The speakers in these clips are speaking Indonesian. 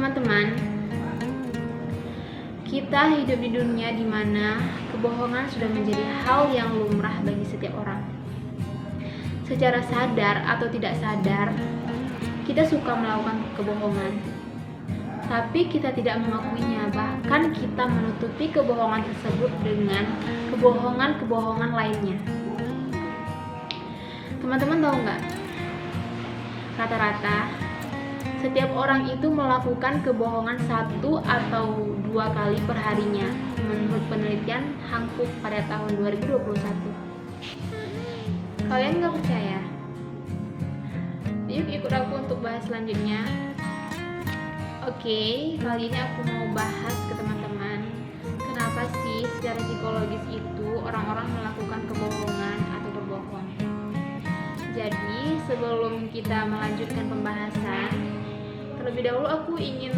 Teman-teman, kita hidup di dunia di mana kebohongan sudah menjadi hal yang lumrah bagi setiap orang. Secara sadar atau tidak sadar, kita suka melakukan kebohongan. Tapi kita tidak mengakuinya, bahkan kita menutupi kebohongan tersebut dengan kebohongan-kebohongan lainnya. Teman-teman tahu nggak? Rata-rata setiap orang itu melakukan kebohongan 1 atau 2 kali per harinya menurut penelitian Hankook pada tahun 2021. Kalian nggak percaya? Yuk ikut aku untuk bahas selanjutnya. Oke, kali ini aku mau bahas ke teman-teman, kenapa sih secara psikologis itu orang-orang melakukan kebohongan atau berbohong. Jadi sebelum kita melanjutkan pembahasan, terlebih dahulu aku ingin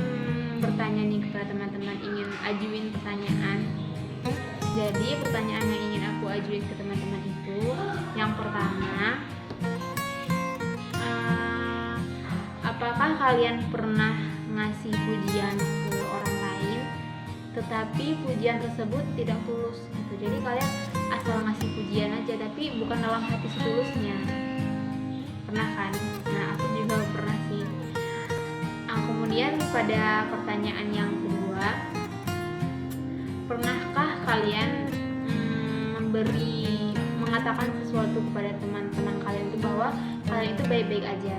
bertanya nih kepada teman-teman, ingin ajuin pertanyaan. Jadi pertanyaan yang ingin aku ajuin ke teman-teman itu, yang pertama, apakah kalian pernah ngasih pujian ke orang lain, tetapi pujian tersebut tidak tulus gitu? Jadi kalian asal ngasih pujian aja, tapi bukan dalam hati setulusnya. Pernah kan? Nah, aku juga pernah sih. Kemudian pada pertanyaan yang kedua, pernahkah kalian mengatakan sesuatu kepada teman-teman kalian itu bahwa kalian itu baik-baik aja,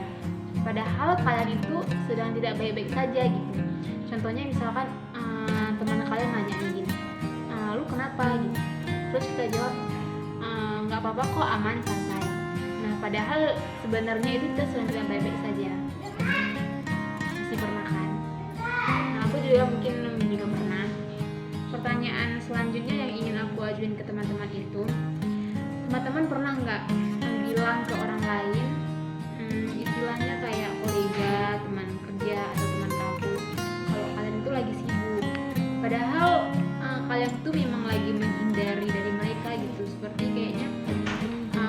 padahal kalian itu sedang tidak baik-baik saja gitu. Contohnya misalkan teman kalian nanya gini, lu kenapa gitu, terus kita jawab nggak apa-apa kok, aman, santai. Nah, padahal sebenarnya itu kita sedang tidak baik-baik saja. Pasti pernah kan? Nah, aku juga mungkin juga pernah. Pertanyaan selanjutnya yang ingin aku ajuin ke teman-teman itu, teman-teman pernah nggak bilang ke orang lain, istilahnya kayak kolega, teman kerja atau teman kampus, kalau kalian itu lagi sibuk, padahal kalian itu memang lagi menghindari dari mereka gitu, seperti kayaknya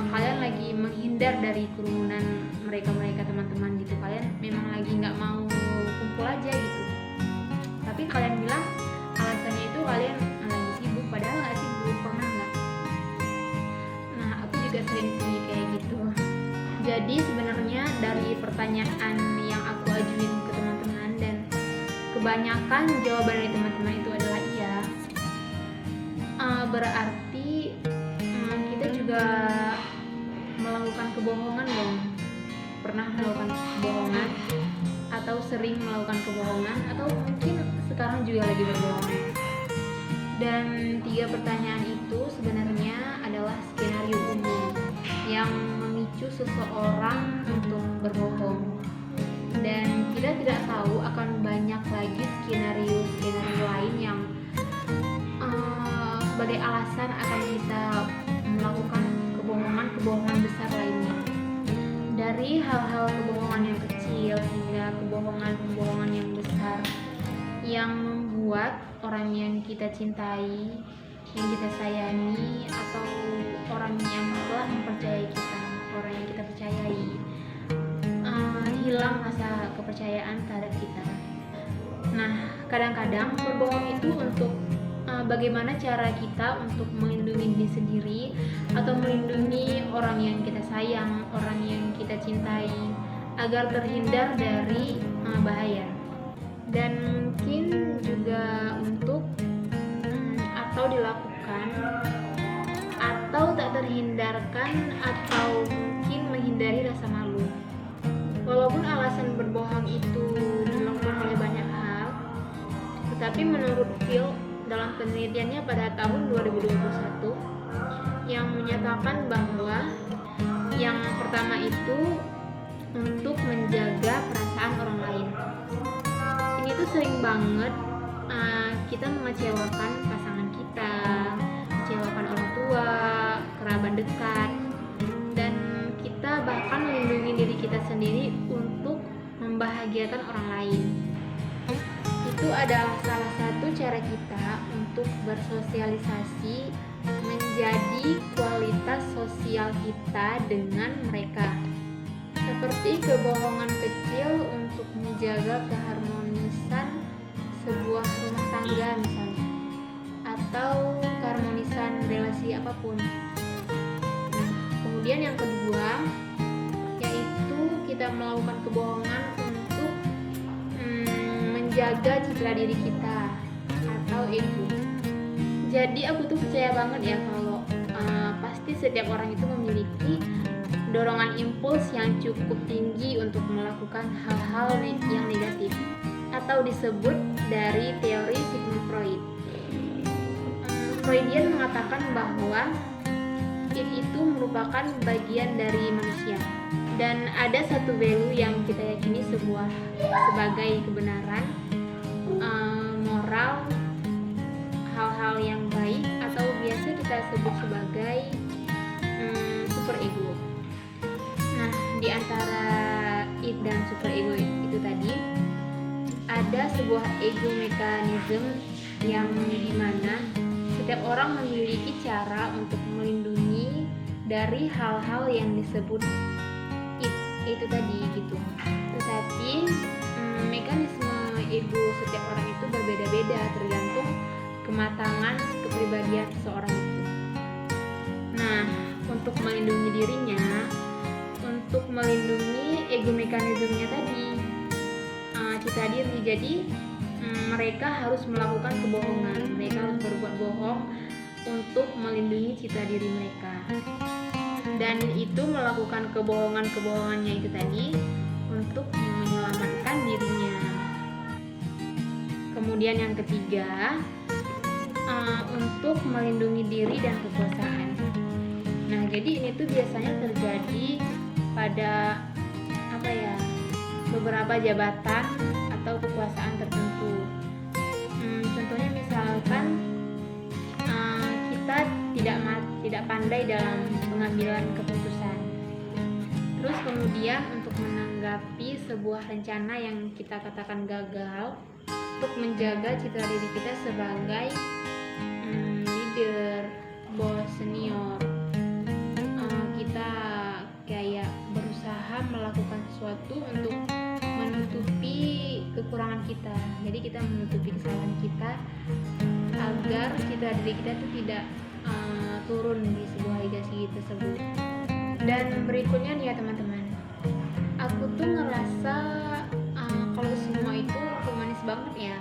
kalian lagi menghindar dari kerumunan mereka teman-teman gitu, kalian memang lagi nggak mau kumpul aja gitu, tapi kalian bilang alasannya itu kalian lagi sibuk, padahal nggak sibuk. Pernah nggak? Nah, aku juga sering sih kayak gitu. Jadi sebenarnya dari pertanyaan yang aku ajuin ke teman-teman dan kebanyakan jawaban dari teman-teman itu adalah iya, berarti kita juga melakukan kebohongan dong. Pernah melakukan kebohongan atau sering melakukan kebohongan, atau mungkin sekarang juga lagi berbohong. Dan 3 pertanyaan itu sebenarnya adalah skenario umum yang memicu seseorang untuk berbohong, dan kita tidak tahu akan banyak lagi skenario lain yang sebagai alasan akan kita melakukan kebohongan besar lainnya. Dari hal-hal kebohongan yang kecil hingga kebohongan yang besar yang membuat orang yang kita cintai, yang kita sayangi, atau orang yang telah mempercayai kita, orang yang kita percayai, hilang rasa kepercayaan terhadap kita. Nah, kadang-kadang berbohong itu untuk bagaimana cara kita untuk melindungi diri sendiri atau melindungi orang yang kita sayang, orang yang kita cintai, agar terhindar dari bahaya. Dan mungkin juga untuk atau dilakukan atau tak terhindarkan, atau mungkin menghindari rasa malu. Walaupun alasan berbohong itu dilakukan oleh banyak hal, tetapi menurut Phil dalam penelitiannya pada tahun 2021 yang menyatakan bahwa yang pertama itu untuk menjaga perasaan orang lain. Ini tuh sering banget kita mengecewakan pasangan kita, mengecewakan orang tua, kerabat dekat, dan kita bahkan melindungi diri kita sendiri untuk membahagiakan orang lain. Itu adalah salah satu cara kita untuk bersosialisasi, menjadi kualitas sosial kita dengan mereka. Seperti kebohongan kecil untuk menjaga keharmonisan sebuah rumah tangga misalnya, atau keharmonisan relasi apapun. Kemudian yang kedua yaitu kita melakukan kebohongan untuk menjaga citra diri kita atau ego. Jadi aku tuh percaya banget ya kalau pasti setiap orang itu memiliki dorongan impuls yang cukup tinggi untuk melakukan hal-hal yang negatif, atau disebut dari teori Sigmund Freud. Freudian mengatakan bahwa itu merupakan bagian dari manusia, dan ada satu value yang kita yakini sebagai kebenaran, moral, hal-hal yang baik, atau biasa kita sebut sebagai super ego. Nah, di antara id dan super ego itu tadi ada sebuah ego mekanisme yang dimana setiap orang memiliki cara untuk melindungi dari hal-hal yang disebut itu tadi gitu. Tetapi mekanisme ego setiap orang itu berbeda-beda tergantung kematangan kepribadian seseorang itu. Nah, untuk melindungi dirinya, untuk melindungi ego mekanismenya tadi, citra diri, jadi mereka harus melakukan kebohongan, mereka harus berbuat bohong untuk melindungi citra diri mereka. Dan itu melakukan kebohongannya itu tadi untuk menyelamatkan dirinya. Kemudian yang ketiga, untuk melindungi diri dan kekuasaan. Nah, jadi ini tuh biasanya terjadi pada beberapa jabatan atau kekuasaan tertentu. Contohnya misalkan kita tidak pandai dalam pengambilan keputusan. Terus kemudian untuk menanggapi sebuah rencana yang kita katakan gagal, untuk menjaga citra diri kita sebagai leader, bos, senior, kita kayak berusaha melakukan sesuatu untuk menutupi kekurangan kita. Jadi kita menutupi kesalahan kita agar citra diri kita itu tidak turun di sebuah legasi tersebut. Dan berikutnya nih ya teman-teman, aku tuh ngerasa kalau semua itu humanis banget ya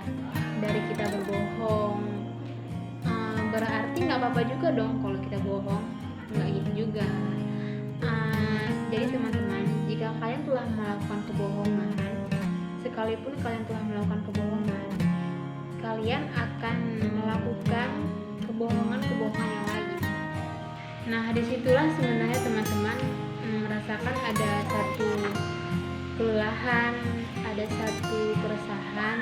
dari kita berbohong. Berarti nggak apa-apa juga dong kalau kita bohong, nggak gitu juga. Jadi teman-teman, jika kalian telah melakukan kebohongan, sekalipun kalian telah melakukan kebohongan, kalian akan melakukan kebohongan yang lain. Nah, disitulah sebenarnya teman-teman merasakan ada satu kelelahan, ada satu keresahan,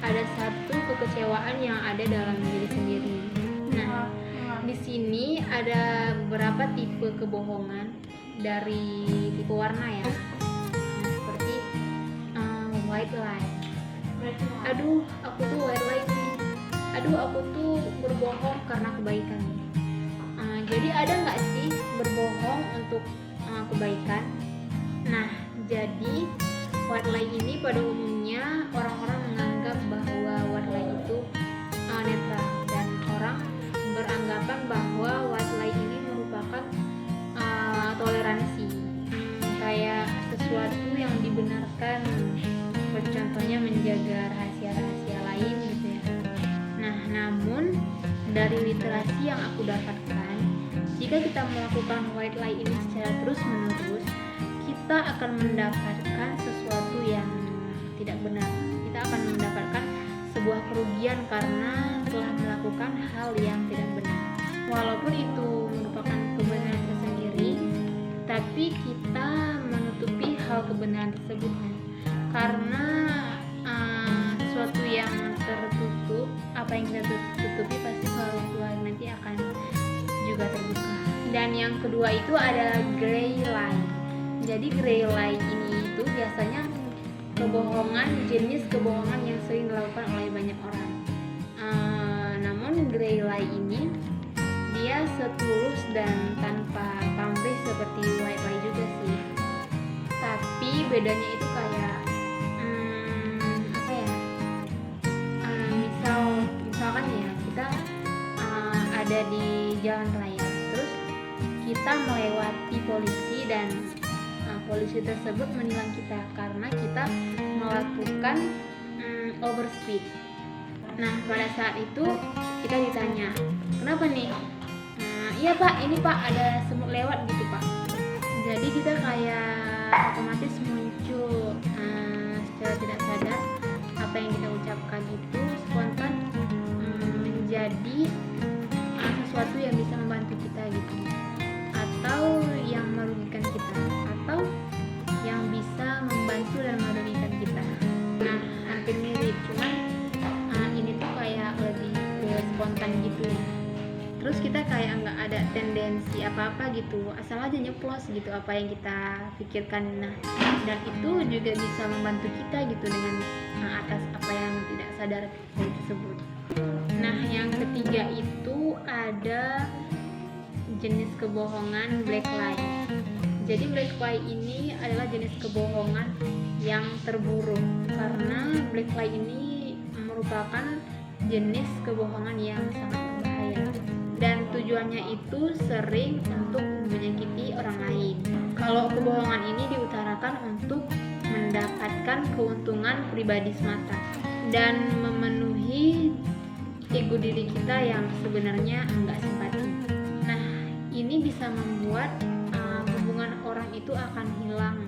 ada satu kekecewaan yang ada dalam diri sendiri. Nah, di sini ada beberapa tipe kebohongan dari tipe warna ya. Nah, seperti white lie. Aduh, aku tuh white lie nih. Aduh, aku tuh berbohong karena kebaikan nih. Jadi ada nggak sih berbohong untuk kebaikan? Nah, jadi white lie ini pada umumnya orang-orang menganggap bahwa white lie itu netral, dan orang beranggapan bahwa white lie ini merupakan toleransi, kayak sesuatu yang dibenarkan, contohnya menjaga rahasia-rahasia lain gitu ya. Nah, namun dari literasi yang aku dapatkan, jika kita melakukan white lie ini secara terus-menerus, kita akan mendapatkan sesuatu yang tidak benar. Kita akan mendapatkan sebuah kerugian karena telah melakukan hal yang tidak benar. Walaupun itu merupakan kebenaran tersendiri, tapi kita menutupi hal kebenaran tersebut karena sesuatu yang tertutup, apa yang kita tutupi pasti suatu hari nanti akan juga terbuka. Dan yang kedua itu ada gray lie. Jadi gray lie ini itu biasanya jenis kebohongan yang sering dilakukan oleh banyak orang. Namun gray lie ini dia setulus dan tanpa pamrih seperti white lie juga sih. Tapi bedanya itu kayak kita melewati polisi dan polisi tersebut menilang kita karena kita melakukan overspeed. Nah, pada saat itu kita ditanya, kenapa nih? Iya Pak, ini Pak ada semut lewat gitu Pak. Jadi kita kayak otomatis muncul secara tidak sadar apa yang kita ucapkan itu spontan menjadi sesuatu yang bisa membantu kita gitu, atau yang merugikan kita, atau yang bisa membantu dan merugikan kita. Nah, hampir mirip, cuman ini tuh kayak lebih ke spontan gitu ya. Terus kita kayak nggak ada tendensi apa-apa gitu, asal aja nyeplos gitu apa yang kita pikirkan. Nah, dan itu juga bisa membantu kita gitu dengan atas apa yang tidak sadar tersebut. Nah, yang ketiga itu ada jenis kebohongan black lie. Jadi black lie ini adalah jenis kebohongan yang terburuk karena black lie ini merupakan jenis kebohongan yang sangat berbahaya dan tujuannya itu sering untuk menyakiti orang lain. Kalau kebohongan ini diutarakan untuk mendapatkan keuntungan pribadi semata dan memenuhi ego diri kita yang sebenarnya enggak simpati. Nah, ini bisa membuat hubungan orang itu akan hilang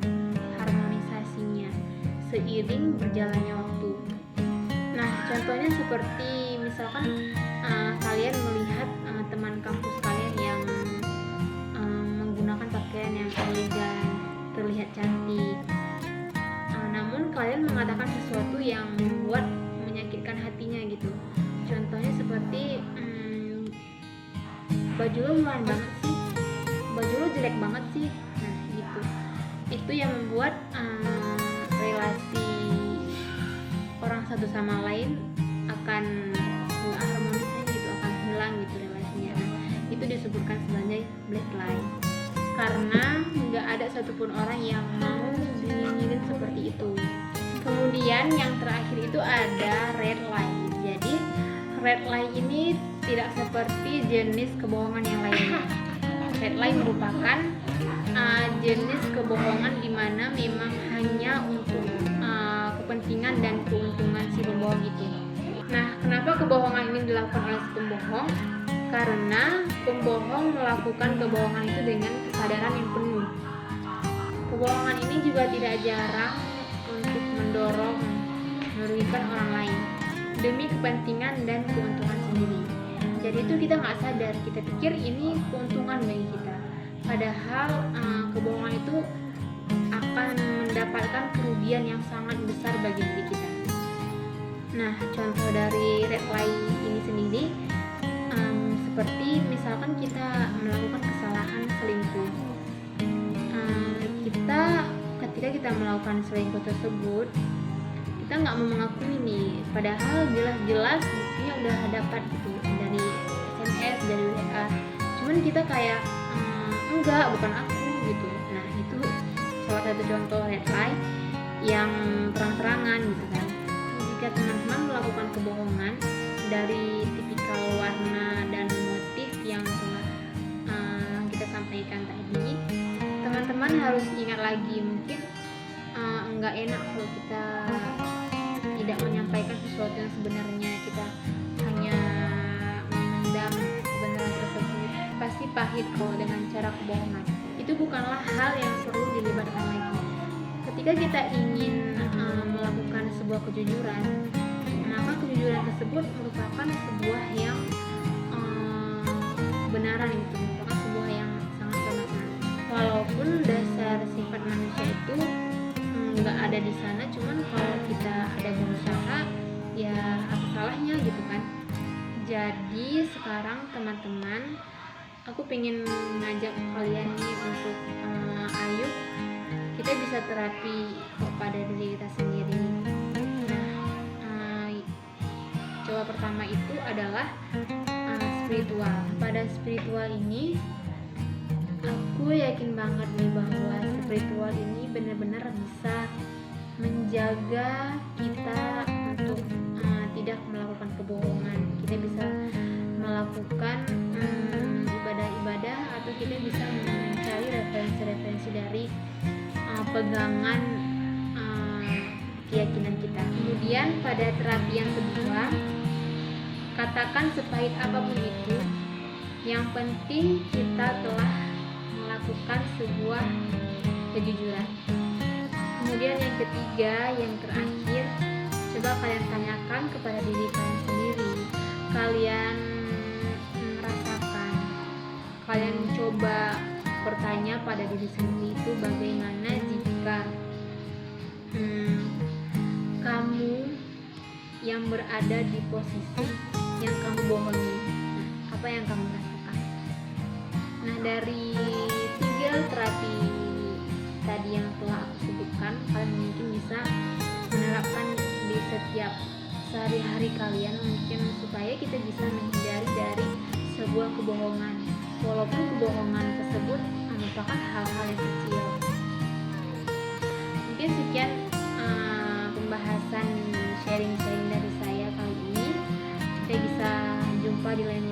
harmonisasinya seiring berjalannya waktu. Nah, contohnya seperti misalkan kalian melihat teman kampus kalian yang menggunakan pakaian yang elegan, terlihat cantik, namun kalian mengatakan sesuatu yang membuat menyakitkan hatinya gitu. Contohnya seperti baju lo murahan banget sih, baju lo jelek banget sih. Nah gitu, itu yang membuat relasi orang satu sama lain akan nggak harmonis gitu, akan hilang gitu relasinya. Nah, itu disebutkan sebagai black lie karena nggak ada satupun orang yang mau dinyinyirin seperti itu. Kemudian yang terakhir itu ada red lie. Jadi red lie ini tidak seperti jenis kebohongan yang lainnya. Red lie merupakan jenis kebohongan di mana memang hanya untuk kepentingan dan keuntungan si pembohong itu. Nah, kenapa kebohongan ini dilakukan oleh si pembohong? Karena pembohong melakukan kebohongan itu dengan kesadaran yang penuh. Kebohongan ini juga tidak jarang untuk mendorong merugikan orang lain demi kepentingan dan keuntungan sendiri. Jadi itu kita nggak sadar, kita pikir ini keuntungan bagi kita, padahal kebohongan itu akan mendapatkan kerugian yang sangat besar bagi diri kita. Nah, contoh dari red lie ini sendiri seperti misalkan kita melakukan kesalahan selingkuh. Ketika kita melakukan selingkuh tersebut, kita nggak mau mengakui nih, padahal jelas-jelas buktinya udah dapat gitu dari SMS, dari WA, cuman kita kayak enggak, bukan aku gitu. Nah, itu salah satu contoh red lie yang terang-terangan gitu kan. Jika teman-teman melakukan kebohongan dari tipikal warna dan motif yang telah kita sampaikan tadi, teman-teman harus ingat lagi, mungkin nggak enak kalau kita tidak menyampaikan sesuatu yang sebenarnya, kita hanya memendam kebenaran tersebut. Pasti pahit kalau dengan cara kebohongan. Itu bukanlah hal yang perlu dilibatkan lagi. Ketika kita ingin melakukan sebuah kejujuran, maka kejujuran tersebut merupakan sebuah yang kebenaran, itu merupakan sebuah yang sangat bermakna. Walaupun dasar sifat manusia itu nggak ada di sana, cuman kalau kita ada berusaha, ya apa salahnya gitu kan. Jadi sekarang teman-teman, aku pengen ngajak kalian nih untuk ayo kita bisa terapi pada diri kita sendiri. Nah, coba pertama itu adalah spiritual. Pada spiritual ini aku yakin banget nih bahwa spiritual ini benar-benar bisa menjaga kita untuk tidak melakukan kebohongan. Kita bisa melakukan ibadah-ibadah atau kita bisa mencari referensi-referensi dari pegangan keyakinan kita. Kemudian pada terapi yang kedua, katakan sepahit apapun itu, yang penting kita telah melakukan sebuah kejujuran. Kemudian yang ketiga, yang terakhir, coba kalian tanyakan kepada diri kalian sendiri. Kalian merasakan, kalian coba bertanya pada diri sendiri itu bagaimana jika kamu yang berada di posisi yang kamu bohongi. Nah, apa yang kamu rasakan? Nah, dari 3 terapi tadi yang telah aku sebutkan, kalian mungkin bisa menerapkan di setiap sehari-hari kalian, mungkin supaya kita bisa menghindari dari sebuah kebohongan, walaupun kebohongan tersebut merupakan hal-hal yang kecil. Mungkin sekian pembahasan sharing-sharing dari saya kali ini. Kita bisa jumpa di lain